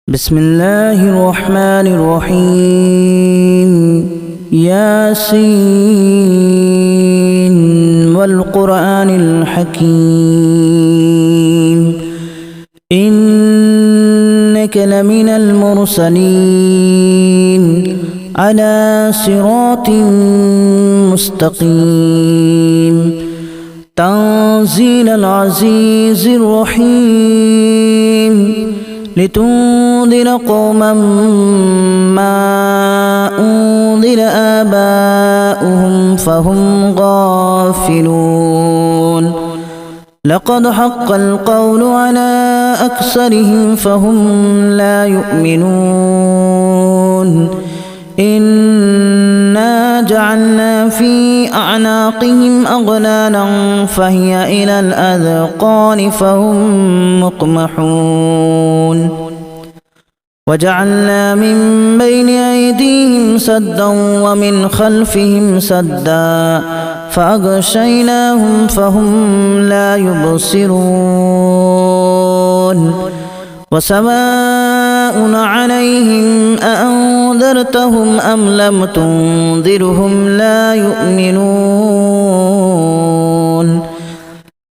بسم الله الرحمن الرحيم ياسين والقرآن الحكيم إنك لمن المرسلين على صراط مستقيم تنزيل العزيز الرحيم لتنذر قوما ما أنذر آباؤهم فهم غافلون لقد حق القول على أكثرهم فهم لا يؤمنون إنا جعلنا في أعناقهم أغلالا فهي إلى الأذقان فهم مقمحون وجعلنا من بين أيديهم سدا ومن خلفهم سدا فأغشيناهم فهم لا يبصرون وسواء عليهم أأنذرتهم أم لم تنذرهم لا يؤمنون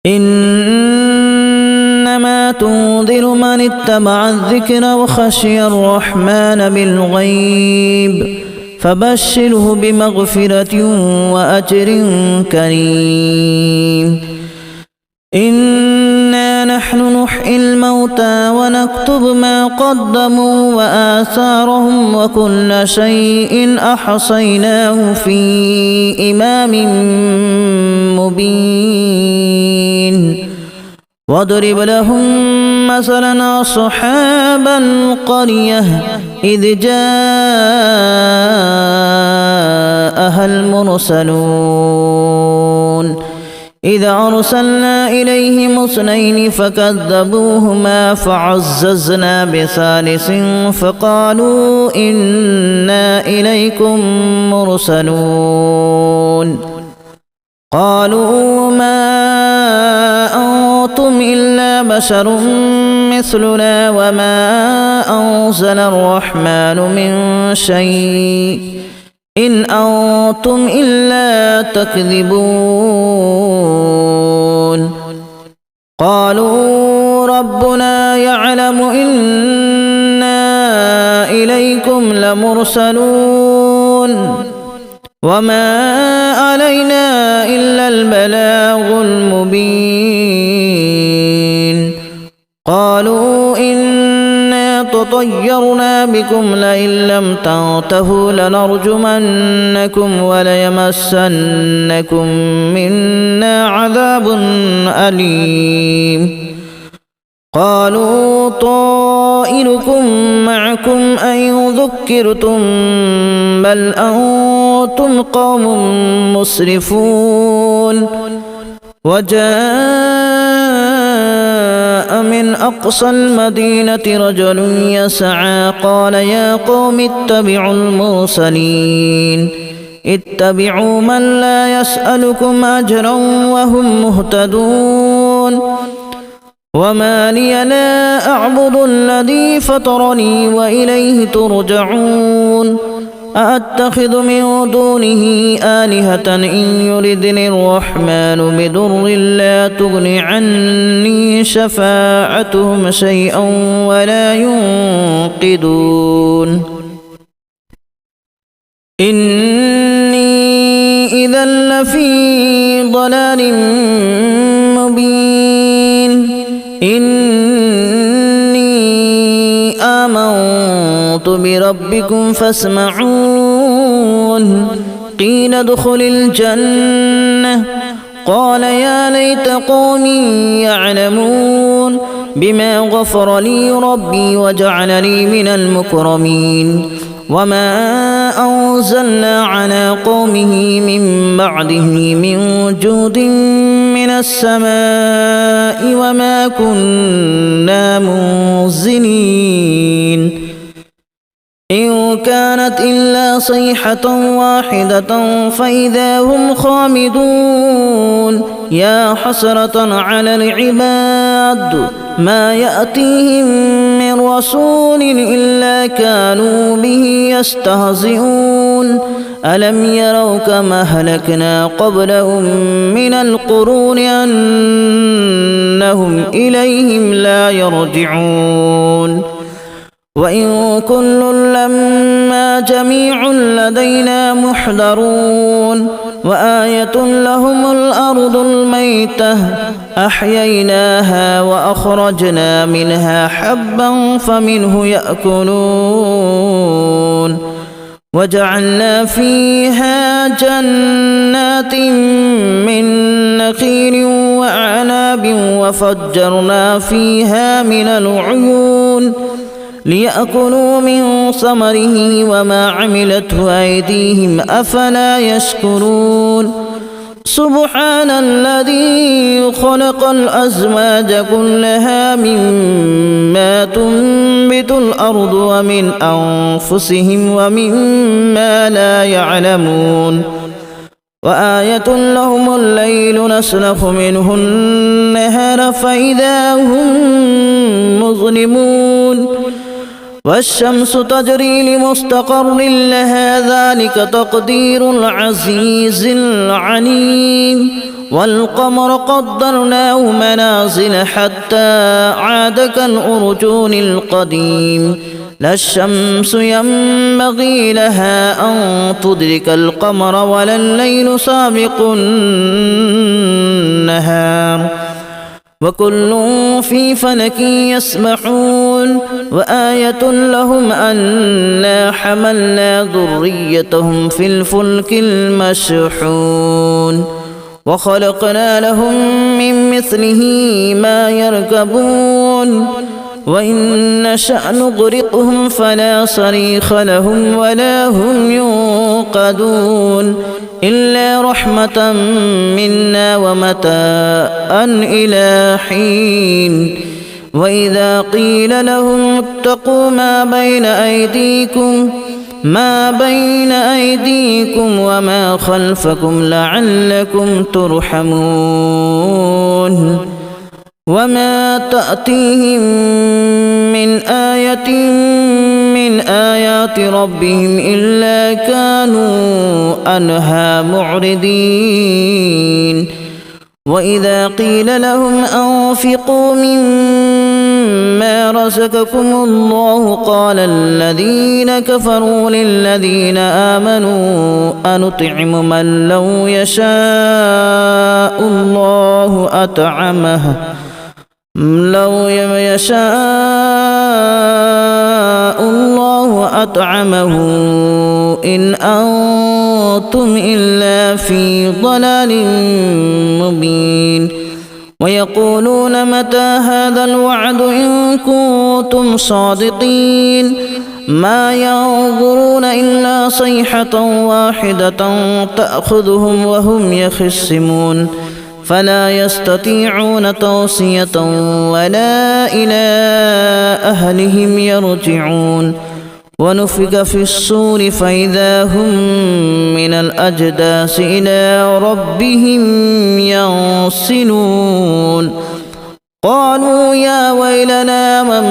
إنما تنذر من اتبع الذكر وخشي الرحمن بالغيب فبشره بمغفرة وأجر كريم إنا نحن نحيي الموتى ونكتب ما قدموا وآثارهم وكل شيء أحصيناه في إمام مبين واضرب لهم مثلا أصحاب القرية إذ جاءها المرسلون إذا أرسلنا إليهم اثنين فكذبوهما فعززنا بثالث فقالوا إنا إليكم مرسلون قالوا ما أنتم إلا بشر مثلنا وما أنزل الرحمن من شيء إن أنتم إلا تكذبون قالوا ربنا يعلم إنا إليكم لمرسلون وما علينا إلا البلاغ المبين قالوا إنا تطيرنا بكم لئن لم تنتهوا لنرجمنكم وليمسنكم منا عذاب أليم قالوا طائركم معكم أن ذكرتم بل أنتم قوم مسرفون وجاء من أقصى المدينة رجل يسعى قال يا قوم اتبعوا المرسلين اتبعوا من لا يسألكم أجرا وهم مهتدون وما لي لا أعبد الذي فطرني وإليه ترجعون أأتخذ من دونه آلهة إن يردني الرحمن بضر لا تغن عني شفاعتهم شيئا ولا ينقذون إني إذا لفي ضلال مبين إني آمنت بربكم فاسمعون قيل ادخل الجنة قال يا ليت قومي يعلمون بما غفر لي ربي وجعلني من المكرمين وما أنزلنا على قومه من بعده من جود من السماء وما كنا منزلين إن كانت إلا صيحة واحدة فإذا هم خامدون يا حسرة على العباد ما يأتيهم من رسول إلا كانوا به يستهزئون ألم يروا كما أهلكنا قبلهم من القرون أنهم إليهم لا يرجعون وإن كل لما جميع لدينا محضرون وآية لهم الأرض الميتة أحييناها وأخرجنا منها حبا فمنه يأكلون وجعلنا فيها جنات من نخيل وأعناب وفجرنا فيها من العيون ليأكلوا من ثمره وما عملته أيديهم أفلا يشكرون سبحان الذي خلق الأزواج كلها مما تنبت الأرض ومن أنفسهم ومما لا يعلمون وآية لهم الليل نسلخ منه النهار فإذا هم مظلمون والشمس تجري لمستقر لها ذلك تقدير العزيز العليم والقمر قدرناه منازل حتى عاد كالأرجون القديم لا الشمس ينبغي لها أن تدرك القمر ولا الليل سابق النهار وكل في فلك يسبحون وآية لهم أنا حملنا ذريتهم في الفلك المشحون وخلقنا لهم من مثله ما يركبون وإن نشأ نغرقهم فلا صريخ لهم ولا هم ينقذون إلا رحمة منا ومتاعا إلى حين وإذا قيل لهم اتقوا ما بين أيديكم وما خلفكم لعلكم ترحمون وما تأتيهم من آية من آيات ربهم إلا كانوا عنها معرضين وإذا قيل لهم أنفقوا مما رزقكم الله قال الذين كفروا للذين آمنوا أنطعم من لو يشاء الله أطعمه إن أنتم إلا في ضلال مبين ويقولون متى هذا الوعد إن كنتم صادقين ما ينظرون إلا صيحة واحدة تأخذهم وهم يخصمون فلا يستطيعون توصية ولا إلى أهلهم يرجعون ونفخ في الصور فإذا هم من الأجداث إلى ربهم ينسلون قالوا يا ويلنا من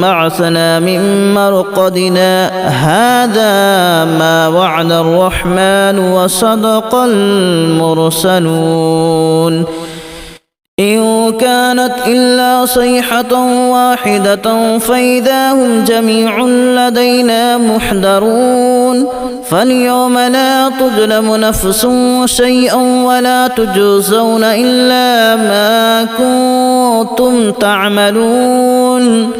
بعثنا من مرقدنا هذا ما وعد الرحمن وصدق المرسلون إن كانت إلا صيحة واحدة فإذا هم جميع لدينا محضرون فاليوم لا تظلم نفس شيئا ولا تجزون إلا ما كنتم تعملون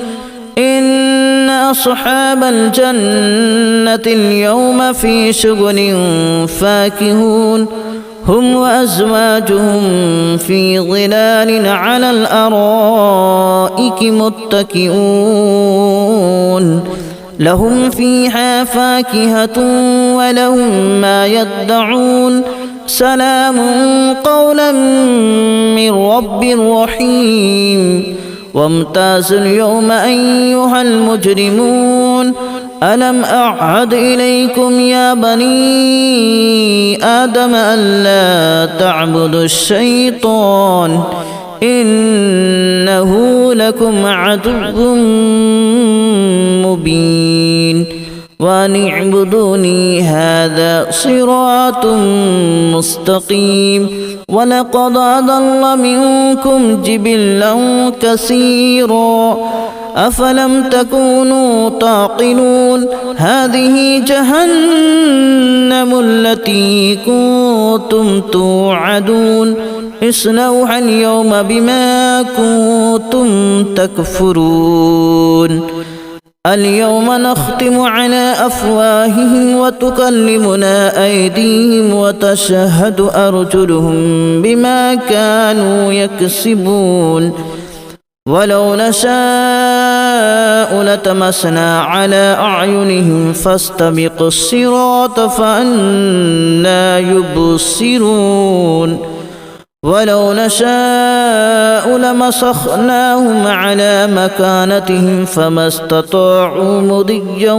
إن أصحاب الجنة اليوم في شغل فاكهون هم وأزواجهم في ظلال على الأرائك متكئون لهم فيها فاكهة ولهم ما يدعون سلام قولا من رب رحيم وامتازوا اليوم أيها المجرمون ألم أعهد إليكم يا بني آدم ألا تعبدوا الشيطان إنه لكم عدو مبين وأن اعبدوني هذا صراط مستقيم ولقد أضل منكم جبلا كثيرا أفلم تكونوا تعقلون هذه جهنم التي كنتم توعدون اصلوها اليوم بما كنتم تكفرون اليوم نختم على أفواههم وتكلمنا أيديهم وتشهد أرجلهم بما كانوا يكسبون ولو نشاء لتمسنا على أعينهم فاستبقوا الصراط فأنى يبصرون ولو نشاء لمسخناهم على مكانتهم فما استطاعوا مضيا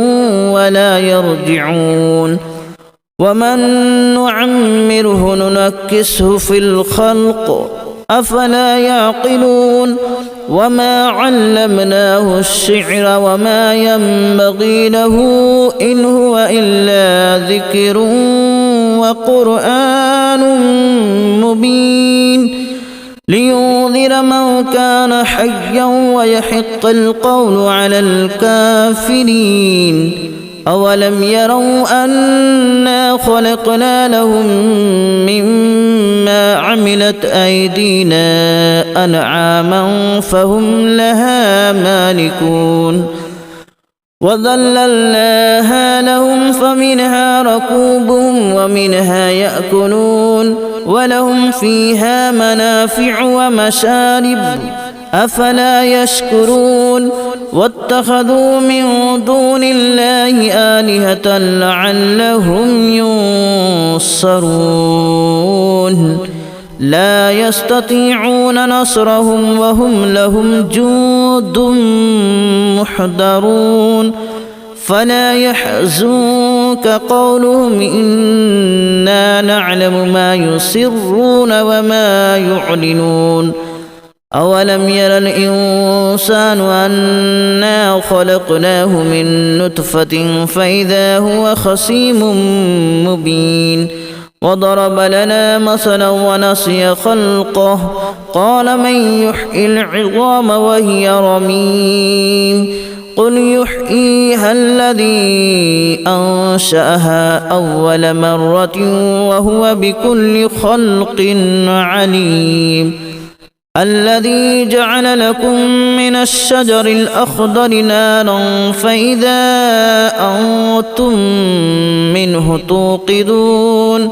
ولا يرجعون ومن نعمره ننكسه في الخلق أفلا يعقلون وما علمناه الشعر وما ينبغي له إن هو إلا ذكر وقرآن مبين لينذر من كان حيا ويحق القول على الكافرين أولم يروا أنا خلقنا لهم مما عملت أيدينا أنعاما فهم لها مالكون وذللناها لهم فمنها ركوبهم ومنها يأكلون ولهم فيها منافع ومشارب أفلا يشكرون واتخذوا من دون الله آلهة لعلهم ينصرون لا يستطيعون نصرهم وهم لهم جند محضرون فلا يحزنك قولهم إنا نعلم ما يسرون وما يعلنون أولم ير الإنسان أنا خلقناه من نطفة فإذا هو خصيم مبين وضرب لنا مثلا ونسي خلقه قال من يحيي العظام وهي رميم قل يحييها الذي أنشأها أول مرة وهو بكل خلق عليم الذي جعل لكم من الشجر الأخضر نارا فإذا أنتم منه توقدون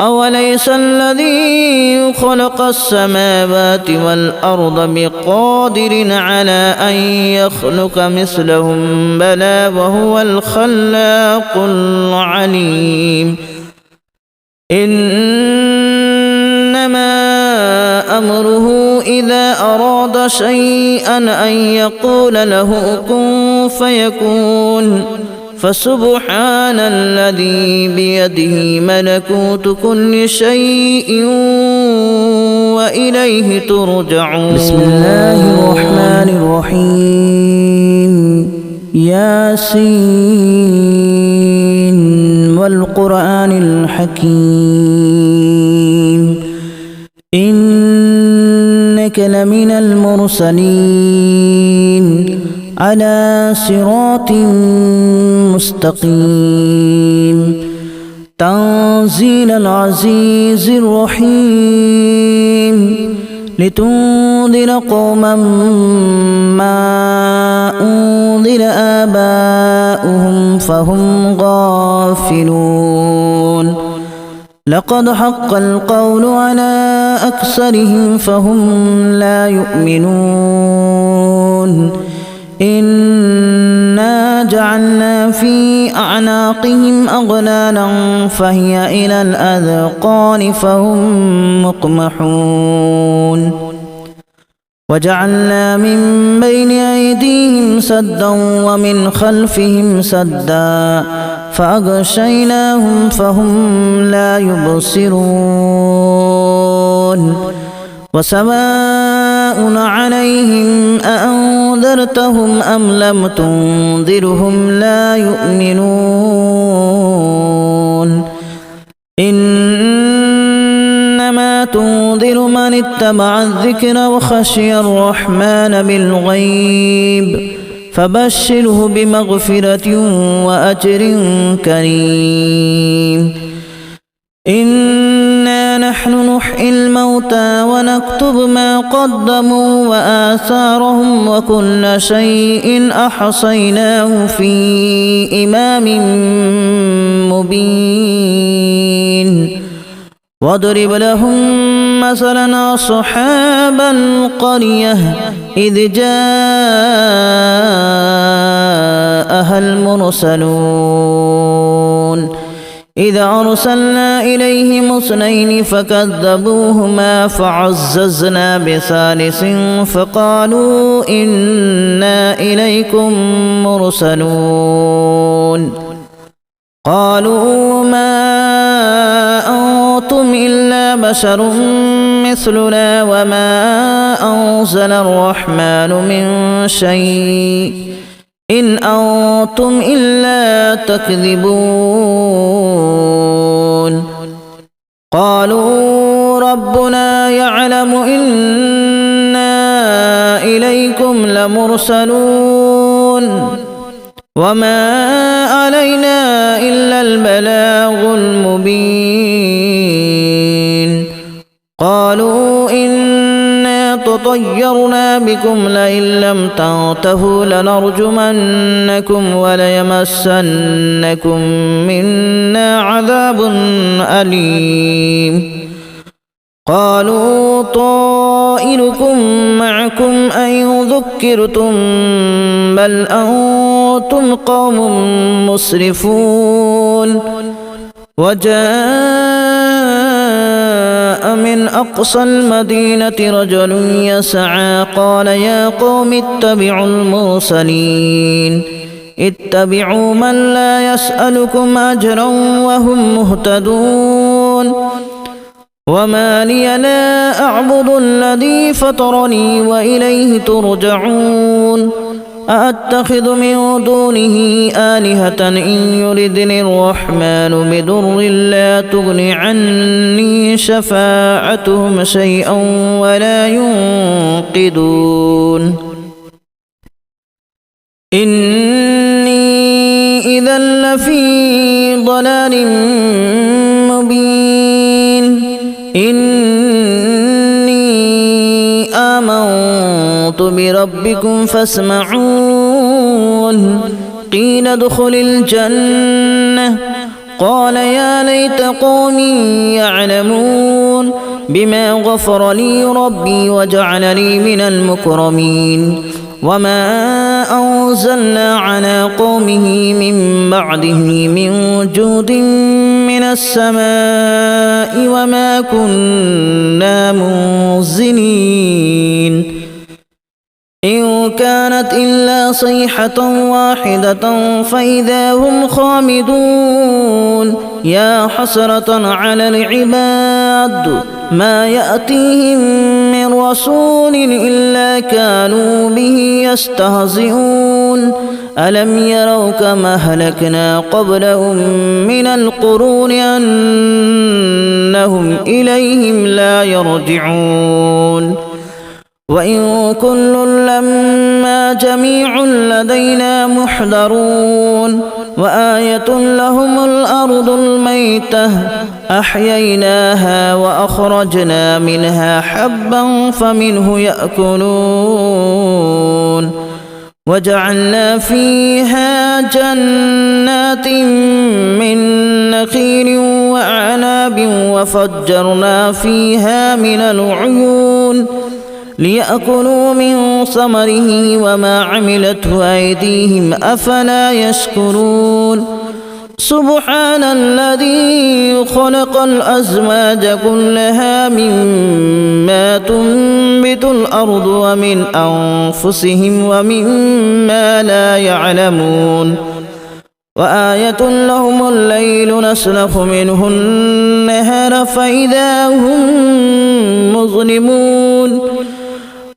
أوليس الذي خلق السماوات والأرض بقادر على أن يخلق مثلهم بلى وهو الخلاق العليم إنما أمره إذا أراد شيئا أن يقول له كن فيكون فسبحان الذي بيده ملكوت كل شيء وإليه ترجعون بسم الله الرحمن الرحيم ياسين والقرآن الحكيم إنك لمن المرسلين على صراط مستقيم تنزيل العزيز الرحيم لتنذر قوما ما أنذر آباؤهم فهم غافلون لقد حق القول على أكثرهم فهم لا يؤمنون إنا جعلنا في أعناقهم أغلالا فهي إلى الأذقان فهم مقمحون وجعلنا من بين أيديهم سدا ومن خلفهم سدا فأغشيناهم فهم لا يبصرون وسواء سواء عليهم أأنذرتهم أم لم تنذرهم لا يؤمنون إنما تنذر من اتبع الذكر وخشي الرحمن بالغيب فبشره بمغفرة وأجر كريم إنا نحن نحيي الموتى ونكتب ما قدموا وآثارهم وكل شيء أحصيناه في إمام مبين واضرب لهم مثلا أصحاب القرية إذ جاءها المرسلون إذا أرسلنا إليهم اثنين فكذبوهما فعززنا بثالث فقالوا إنا إليكم مرسلون قالوا ما أنتم إلا بشر مثلنا وما أنزل الرحمن من شيء إن أنتم إلا تكذبون قالوا ربنا يعلم إنا إليكم لمرسلون وما علينا إلا البلاغ المبين قالوا إنا تطيرنا بكم لئن لم تنتهوا لنرجمنكم وليمسنكم منا عذاب أليم قالوا طائركم معكم أئن ذكرتم بل أنتم قوم مسرفون وجاء من أقصى المدينة رجل يسعى قال يا قوم اتبعوا المرسلين اتبعوا من لا يسألكم أجرا وهم مهتدون وما لي لا أعبد الذي فطرني وإليه ترجعون أأتخذ من دونه آلهة إن يردني الرحمن بضر لا تغن عني شفاعتهم شيئا ولا ينقذون إني إذا لفي ضلال مبين إني آمنت بربكم فاسمعون قيل ادخل الجنة قال يا ليت قومي يعلمون بما غفر لي ربي وجعلني من المكرمين وما أنزلنا على قومه من بعده من جود من السماء وما كنا منزلين إن كانت إلا صيحة واحدة فإذا هم خامدون يا حسرة على العباد ما يأتيهم من رسول إلا كانوا به يستهزئون ألم يروا كما أهلكنا قبلهم من القرون أنهم إليهم لا يرجعون وإن كل لما جميع لدينا محضرون وآية لهم الأرض الميتة أحييناها وأخرجنا منها حبا فمنه يأكلون وجعلنا فيها جنات من نخيل وأعناب وفجرنا فيها من العيون ليأكلوا من ثمره وما عملته أيديهم أفلا يشكرون سبحان الذي خلق الأزواج كلها مما تنبت الأرض ومن أنفسهم ومما لا يعلمون وآية لهم الليل نسلخ منه النهار فإذا هم مظلمون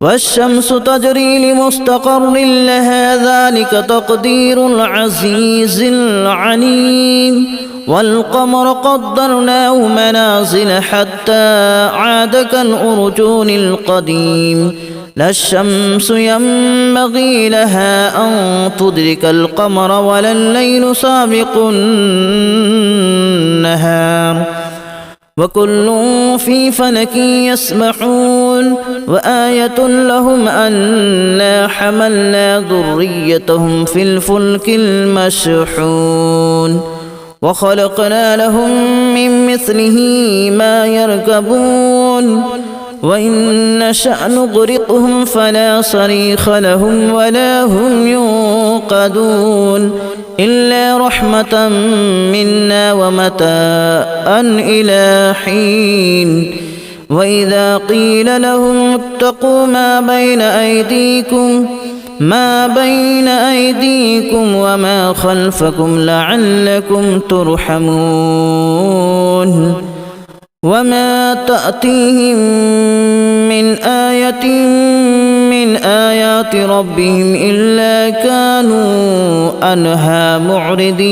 والشمس تجري لمستقر لها ذلك تقدير العزيز العليم والقمر قدرناه منازل حتى عاد كالأرجون القديم لا الشمس ينبغي لها أن تدرك القمر ولا الليل سابق النهار وكل في فلك يسبحون وآية لهم أنا حملنا ذريتهم في الفلك المشحون وخلقنا لهم من مثله ما يركبون وإن نشأ نغرقهم فلا صريخ لهم ولا هم ينقذون إلا رحمة منا ومتاعا إلى حين وإذا قيل لهم اتقوا ما بين أيديكم وما خلفكم لعلكم ترحمون وما تأتيهم من آية من آيات ربهم إلا كانوا عنها معرضين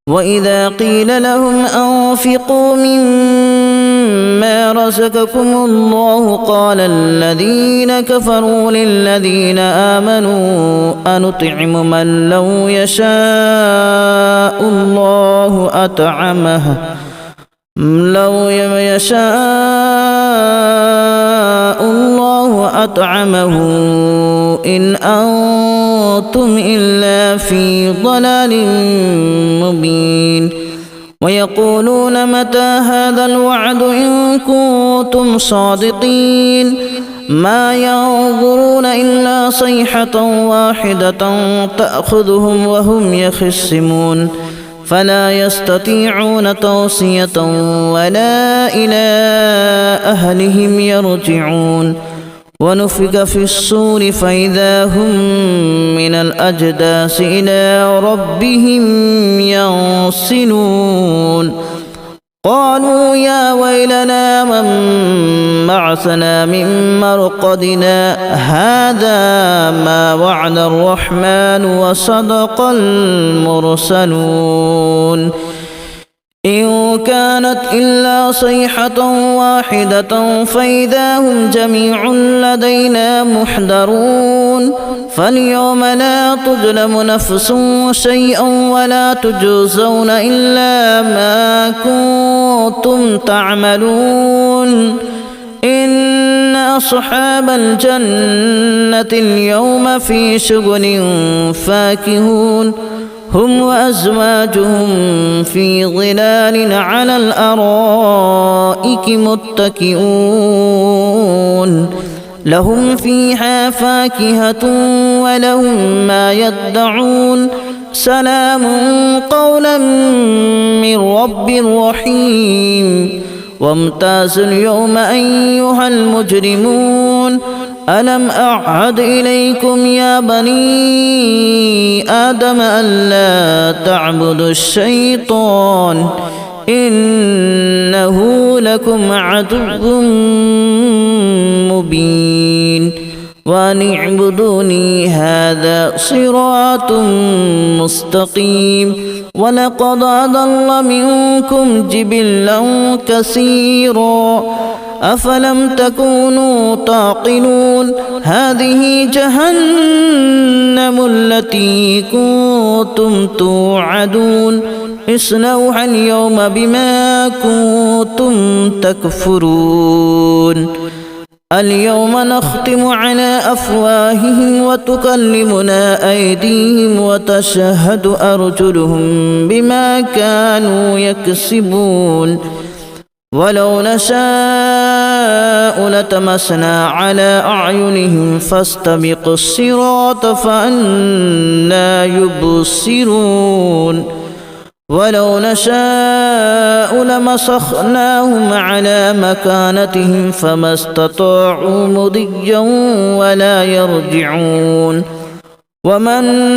وإذا قيل لهم أنفقوا مما رزقكم الله قال الذين كفروا للذين آمنوا أنطعم من لو يشاء الله أطعمه إن أنتم إلا في ضلال مبين ويقولون متى هذا الوعد إن كنتم صادقين ما ينظرون إلا صيحة واحدة تأخذهم وهم يخصمون فلا يستطيعون توصية ولا إلى أهلهم يرجعون ونفخ في الصور فإذا هم من الأجداث إلى ربهم ينسلون قالوا يا ويلنا من بعثنا من مرقدنا هذا ما وعد الرحمن وصدق المرسلون إن كانت إلا صيحة واحدة فإذا هم جميع لدينا محضرون فاليوم لا تظلم نفس شيئا ولا تجزون إلا ما كنتم تعملون إن أصحاب الجنة اليوم في شغل فاكهون هم وأزواجهم في ظلال على الأرائك متكئون لهم فيها فاكهة ولهم ما يدعون سلام قولا من رب رحيم وامتازوا اليوم أيها المجرمون ألم أعهد إليكم يا بني آدم ألا تعبدوا الشيطان إنه لكم عدو مبين وأن اعبدوني هذا صراط مستقيم ولقد أضل منكم جبلا كثيرا أفلم تكونوا تعقلون هذه جهنم التي كنتم توعدون اصلوها اليوم بما كنتم تكفرون اليوم نختم على أفواههم وتكلمنا أيديهم وتشهد أرجلهم بما كانوا يكسبون ولو نشاء لتمسنا على أعينهم فاستبقوا الصراط فأنى يبصرون ولو نشاء لمسخناهم على مكانتهم فما استطاعوا مضيا ولا يرجعون ومن